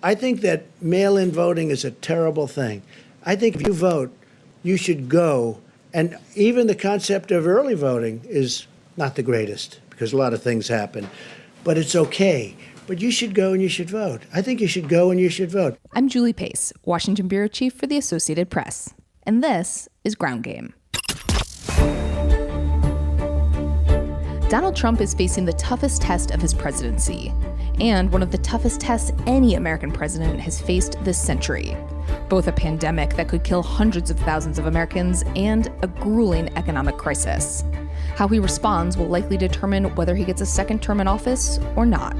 I think that mail-in voting is a terrible thing. I think if you vote, you should go. And even the concept of early voting is not the greatest because a lot of things happen. But it's okay. But you should go and you should vote. I think you should go and you should vote. I'm Julie Pace, Washington Bureau Chief for the Associated Press. And this is Ground Game. Donald Trump is facing the toughest test of his presidency, and one of the toughest tests any American president has faced this century. Both a pandemic that could kill hundreds of thousands of Americans and a grueling economic crisis. How he responds will likely determine whether he gets a second term in office or not.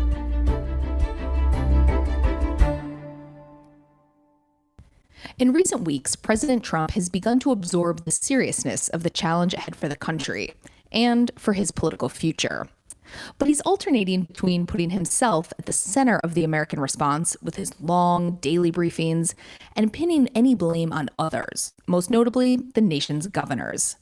In recent weeks, President Trump has begun to absorb the seriousness of the challenge ahead for the country and for his political future. But he's alternating between putting himself at the center of the American response with his long daily briefings and pinning any blame on others, most notably the nation's governors.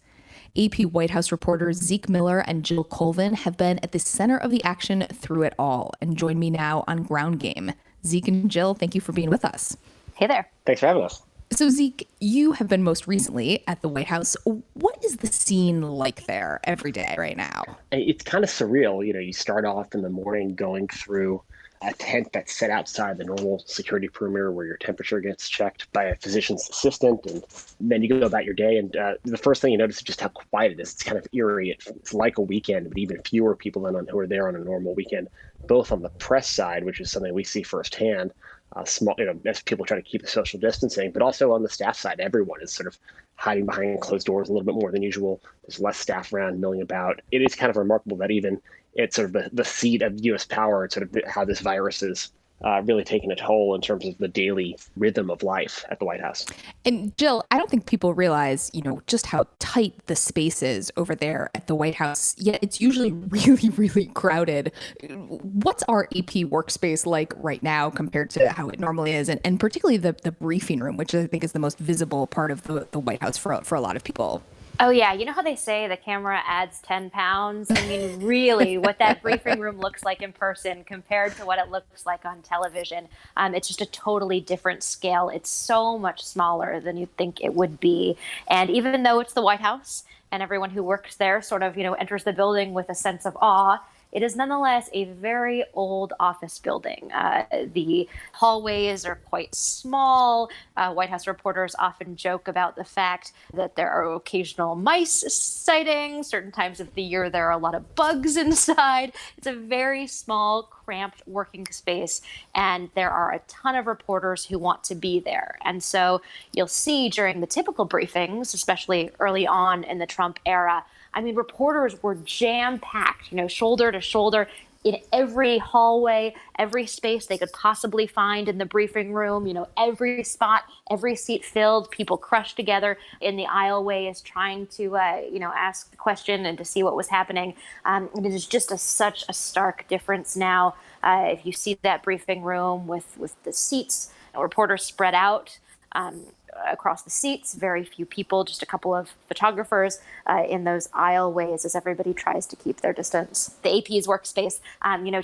AP White House reporters Zeke Miller and Jill Colvin have been at the center of the action through it all and join me now on Ground Game. Zeke and Jill, thank you for being with us. Hey there. Thanks for having us. So Zeke, you have been most recently at the White House. What is the scene like there every day right now? It's kind of surreal. You start off in the morning going through a tent that's set outside the normal security perimeter where your temperature gets checked by a physician's assistant. And then you go about your day. And the first thing you notice is just how quiet it is. It's kind of eerie. It's like a weekend, but even fewer people than who are there on a normal weekend, both on the press side, which is something we see firsthand. As people try to keep the social distancing, but also on the staff side, everyone is sort of hiding behind closed doors a little bit more than usual. There's less staff around milling about. It is kind of remarkable that even it's sort of the seat of U.S. power and sort of how this virus is really taking a toll in terms of the daily rhythm of life at the White House. And Jill, I don't think people realize, just how tight the space is over there at the White House, yet it's usually really, really crowded. What's our AP workspace like right now compared to how it normally is? And particularly the briefing room, which I think is the most visible part of the White House for a lot of people. Oh, yeah. You know how they say the camera adds 10 pounds? I mean, really, what that briefing room looks like in person compared to what it looks like on television. It's just a totally different scale. It's so much smaller than you'd think it would be. And even though it's the White House and everyone who works there sort of, enters the building with a sense of awe, it is nonetheless a very old office building. The hallways are quite small. White House reporters often joke about the fact that there are occasional mice sightings. Certain times of the year, there are a lot of bugs inside. It's a very small, cramped working space, and there are a ton of reporters who want to be there. And so you'll see during the typical briefings, especially early on in the Trump era, reporters were jam-packed, shoulder to shoulder in every hallway, every space they could possibly find in the briefing room, every spot, every seat filled, people crushed together in the aisleways trying to, ask the question and to see what was happening. It is just such a stark difference now. If you see that briefing room with the seats, reporters spread out, across the seats, very few people, just a couple of photographers in those aisleways as everybody tries to keep their distance. The AP's workspace,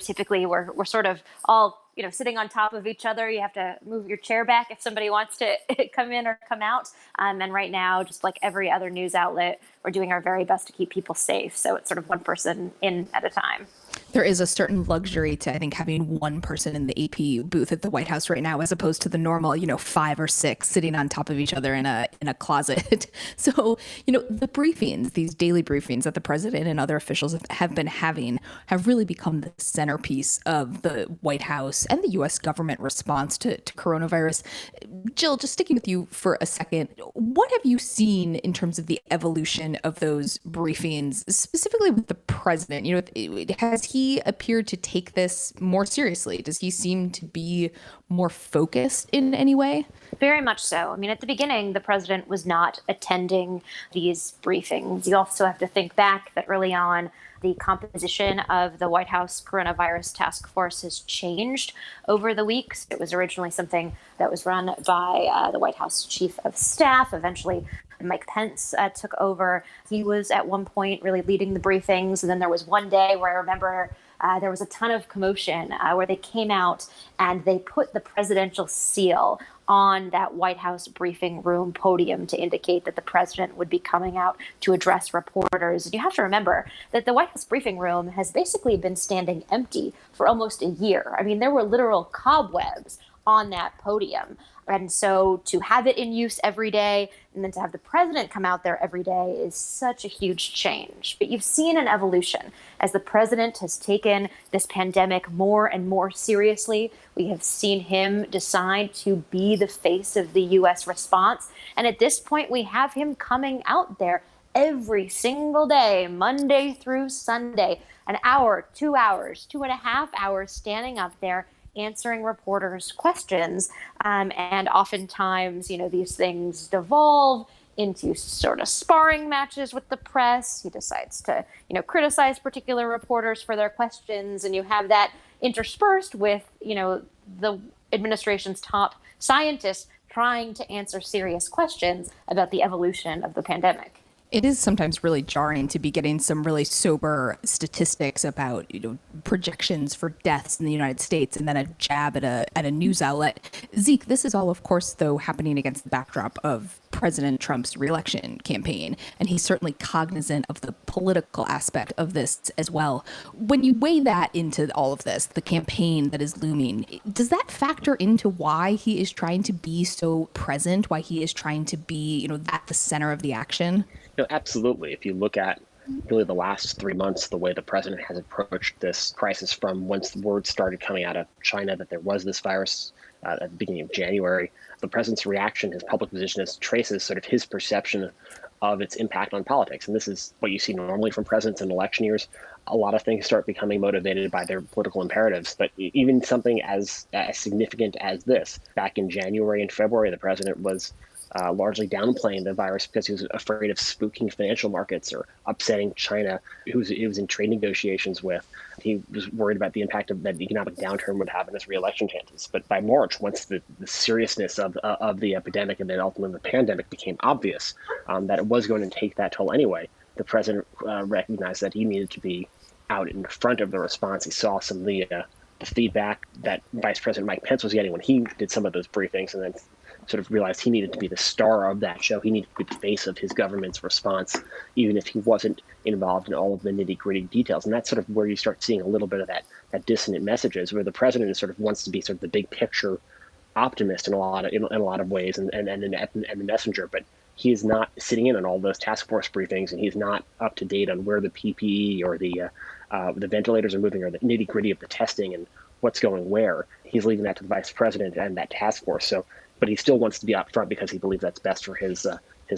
typically we're sort of all, sitting on top of each other. You have to move your chair back if somebody wants to come in or come out. And right now, just like every other news outlet, we're doing our very best to keep people safe. So it's sort of one person in at a time. There is a certain luxury to, I think, having one person in the AP booth at the White House right now, as opposed to the normal, 5 or 6 sitting on top of each other in a closet. So, the briefings, these daily briefings that the president and other officials have been having have really become the centerpiece of the White House and the U.S. government response to coronavirus. Jill, just sticking with you for a second, what have you seen in terms of the evolution of those briefings, specifically with the president? Has he appeared to take this more seriously? Does he seem to be more focused in any way? Very much so. At the beginning, the president was not attending these briefings. You also have to think back that early on, the composition of the White House coronavirus task force has changed over the weeks. It was originally something that was run by the White House chief of staff. Eventually, Mike Pence took over. He was at one point really leading the briefings. And then there was one day where I remember there was a ton of commotion where they came out and they put the presidential seal on that White House briefing room podium to indicate that the president would be coming out to address reporters. And you have to remember that the White House briefing room has basically been standing empty for almost a year. I mean, there were literal cobwebs on that podium. And so to have it in use every day and then to have the president come out there every day is such a huge change. But you've seen an evolution as the president has taken this pandemic more and more seriously. We have seen him decide to be the face of the U.S. response. And at this point, we have him coming out there every single day, Monday through Sunday, an hour, 2 hours, 2.5 hours standing up there answering reporters' questions. And oftentimes, these things devolve into sort of sparring matches with the press. He decides to, criticize particular reporters for their questions. And you have that interspersed with, the administration's top scientists trying to answer serious questions about the evolution of the pandemic. It is sometimes really jarring to be getting some really sober statistics about, projections for deaths in the United States and then a jab at a news outlet. Zeke, this is all, of course, though, happening against the backdrop of President Trump's reelection campaign. And he's certainly cognizant of the political aspect of this as well. When you weigh that into all of this, the campaign that is looming, does that factor into why he is trying to be so present, why he is trying to be, at the center of the action? Absolutely. If you look at really the last 3 months, the way the president has approached this crisis from once the word started coming out of China that there was this virus at the beginning of January, the president's reaction, his public position, traces sort of his perception of its impact on politics. And this is what you see normally from presidents in election years. A lot of things start becoming motivated by their political imperatives. But even something as significant as this, back in January and February, the president was largely downplaying the virus because he was afraid of spooking financial markets or upsetting China, who he was in trade negotiations with. He was worried about the impact that the economic downturn would have on his reelection chances. But by March, once the seriousness of the epidemic and then ultimately the pandemic became obvious, that it was going to take that toll anyway, the president recognized that he needed to be out in front of the response. He saw some of the feedback that Vice President Mike Pence was getting when he did some of those briefings, and then sort of realized he needed to be the star of that show. He needed to be the face of his government's response, even if he wasn't involved in all of the nitty-gritty details. And that's sort of where you start seeing a little bit of that dissonant messages, where the president sort of wants to be sort of the big picture optimist in a lot of ways, and the messenger, but he is not sitting in on all those task force briefings, and he's not up to date on where the PPE or the ventilators are moving, or the nitty-gritty of the testing and what's going where. He's leaving that to the vice president and that task force. So, but he still wants to be up front because he believes that's best for his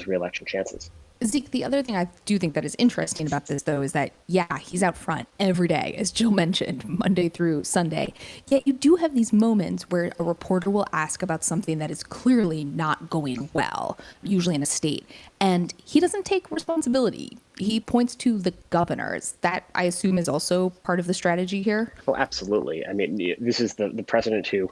reelection chances. Zeke, the other thing I do think that is interesting about this, though, is that, he's out front every day, as Jill mentioned, Monday through Sunday. Yet you do have these moments where a reporter will ask about something that is clearly not going well, usually in a state, and he doesn't take responsibility. He points to the governors. That, I assume, is also part of the strategy here? Oh, absolutely. I mean, this is the president who,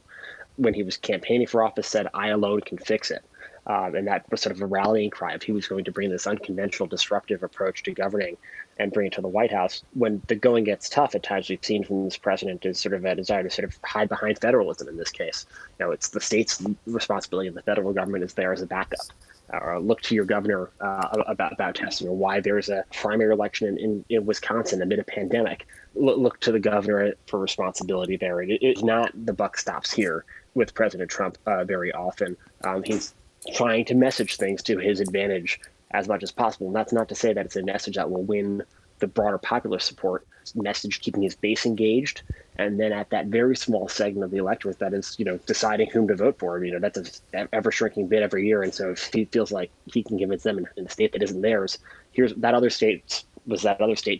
when he was campaigning for office, said, "I alone can fix it." And that was sort of a rallying cry if he was going to bring this unconventional, disruptive approach to governing and bring it to the White House. When the going gets tough, at times we've seen from this president is sort of a desire to sort of hide behind federalism in this case. It's the state's responsibility, and the federal government is there as a backup. Or look to your governor about testing, or why there's a primary election in Wisconsin amid a pandemic. Look to the governor for responsibility there. It's not the buck stops here with President Trump very often. He's trying to message things to his advantage as much as possible. And that's not to say that it's a message that will win the broader popular support. It's a message keeping his base engaged. And then at that very small segment of the electorate that is, deciding whom to vote for, that's an ever shrinking bit every year. And so if he feels like he can convince them in a state that isn't theirs, here's that other state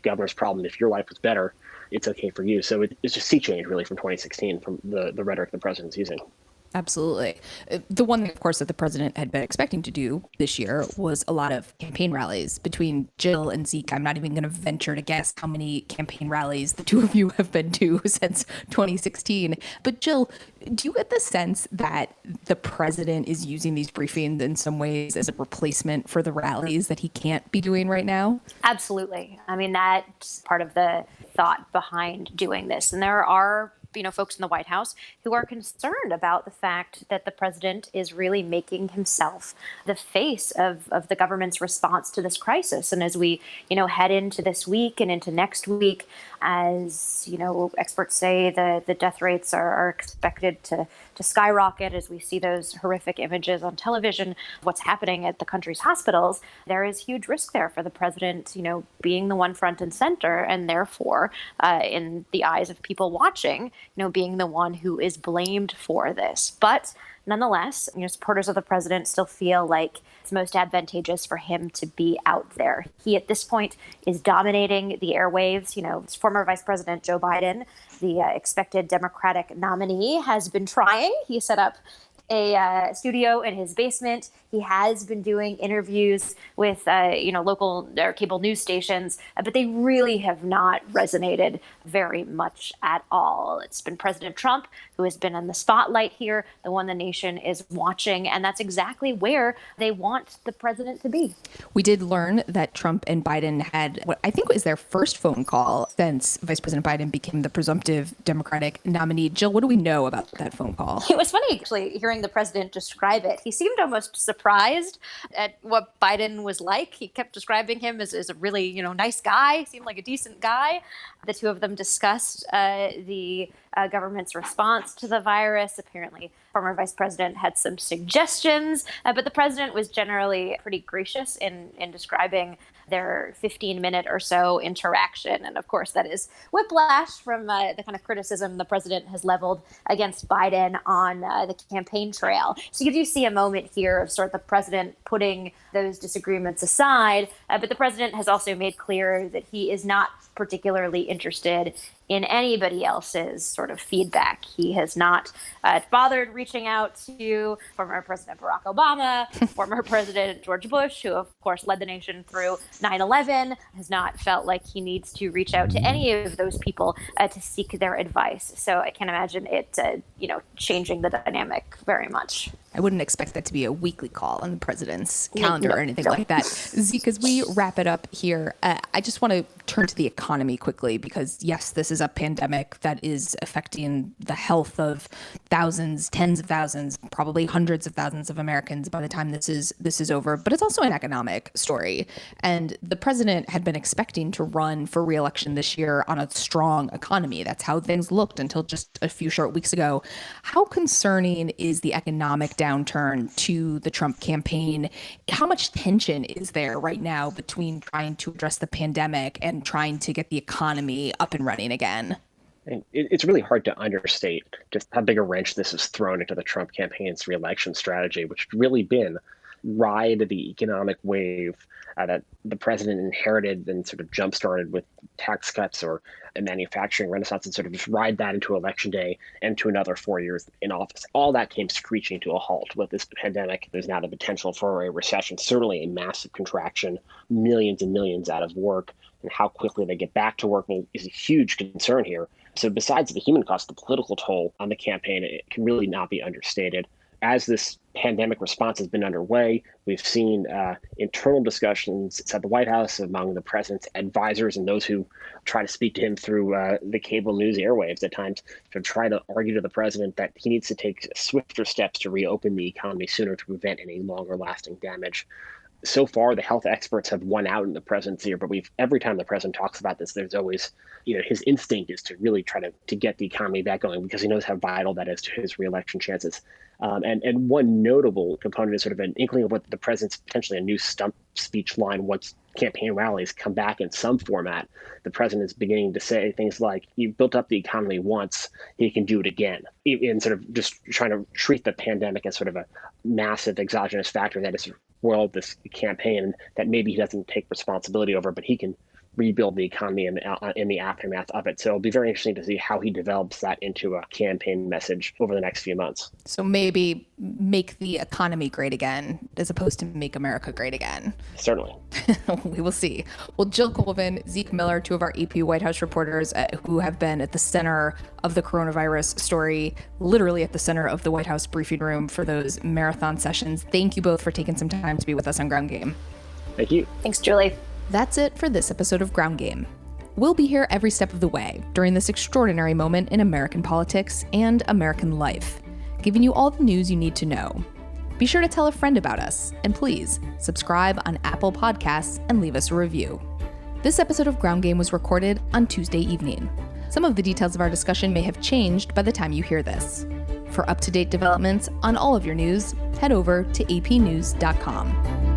governor's problem. If your life was better, it's okay for you. So it's just sea change really from 2016 from the rhetoric the president's using. Absolutely. The one thing, of course, that the president had been expecting to do this year was a lot of campaign rallies between Jill and Zeke. I'm not even going to venture to guess how many campaign rallies the two of you have been to since 2016. But Jill, do you get the sense that the president is using these briefings in some ways as a replacement for the rallies that he can't be doing right now? Absolutely. I mean, that's part of the thought behind doing this. And there are folks in the White House who are concerned about the fact that the president is really making himself the face of the government's response to this crisis. And as we, head into this week and into next week, as, experts say the death rates are expected to skyrocket as we see those horrific images on television of what's happening at the country's hospitals, there is huge risk there for the president, being the one front and center, and therefore, in the eyes of people watching, being the one who is blamed for this. But nonetheless, supporters of the president still feel like it's most advantageous for him to be out there. He, at this point, is dominating the airwaves. Former Vice President Joe Biden, the expected Democratic nominee, has been trying. He set up a studio in his basement. He has been doing interviews with, local or cable news stations, but they really have not resonated very much at all. It's been President Trump who has been in the spotlight here, the one the nation is watching, and that's exactly where they want the president to be. We did learn that Trump and Biden had what I think was their first phone call since Vice President Biden became the presumptive Democratic nominee. Jill, what do we know about that phone call? It was funny, actually, hearing the president describe it. He seemed almost surprised at what Biden was like. He kept describing him as a really, nice guy, seemed like a decent guy. The two of them discussed the government's response to the virus. Apparently, former vice president had some suggestions, but the president was generally pretty gracious in describing their 15-minute or so interaction. And of course, that is whiplash from the kind of criticism the president has leveled against Biden on the campaign trail. So you do see a moment here of sort of the president putting those disagreements aside, but the president has also made clear that he is not particularly interested in anybody else's sort of feedback. He has not bothered reaching out to former President Barack Obama, former President George Bush, who of course led the nation through 9/11, has not felt like he needs to reach out to any of those people to seek their advice. So I can't imagine it, changing the dynamic very much. I wouldn't expect that to be a weekly call on the president's calendar or anything like that. Zeke, as we wrap it up here, I just want to turn to the economy quickly because, yes, this is a pandemic that is affecting the health of thousands, tens of thousands, probably hundreds of thousands of Americans by the time this is over. But it's also an economic story. And the president had been expecting to run for re-election this year on a strong economy. That's how things looked until just a few short weeks ago. How concerning is the economic downturn to the Trump campaign? How much tension is there right now between trying to address the pandemic and trying to get the economy up and running again? And it's really hard to understate just how big a wrench this has thrown into the Trump campaign's reelection strategy, which has really been ride the economic wave that the president inherited and sort of jump-started with tax cuts or a manufacturing renaissance, and sort of just ride that into election day and to another 4 years in office. All that came screeching to a halt with this pandemic. There's now the potential for a recession, certainly a massive contraction, millions and millions out of work, and how quickly they get back to work is a huge concern here. So besides the human cost, the political toll on the campaign, it can really not be understated. As this pandemic response has been underway, we've seen internal discussions at the White House among the president's advisors and those who try to speak to him through the cable news airwaves at times to try to argue to the president that he needs to take swifter steps to reopen the economy sooner to prevent any longer lasting damage. So far, the health experts have won out in the president's ear, but every time the president talks about this, there's always, his instinct is to really try to get the economy back going because he knows how vital that is to his reelection chances. And one notable component is sort of an inkling of what the president's potentially a new stump speech line once campaign rallies come back in some format. The president is beginning to say things like, you built up the economy once, he can do it again, in sort of just trying to treat the pandemic as sort of a massive exogenous factor that has roiled this campaign that maybe he doesn't take responsibility over, but he can rebuild the economy in the aftermath of it. So it'll be very interesting to see how he develops that into a campaign message over the next few months. So maybe make the economy great again, as opposed to make America great again. Certainly. We will see. Well, Jill Colvin, Zeke Miller, two of our AP White House reporters who have been at the center of the coronavirus story, literally at the center of the White House briefing room for those marathon sessions. Thank you both for taking some time to be with us on Ground Game. Thank you. Thanks, Julie. That's it for this episode of Ground Game. we'll be here every step of the way during this extraordinary moment in American politics and American life, giving you all the news you need to know. Be sure to tell a friend about us, and please subscribe on Apple Podcasts and leave us a review. This episode of Ground Game was recorded on Tuesday evening. Some of the details of our discussion may have changed by the time you hear this. For up-to-date developments on all of your news, head over to apnews.com.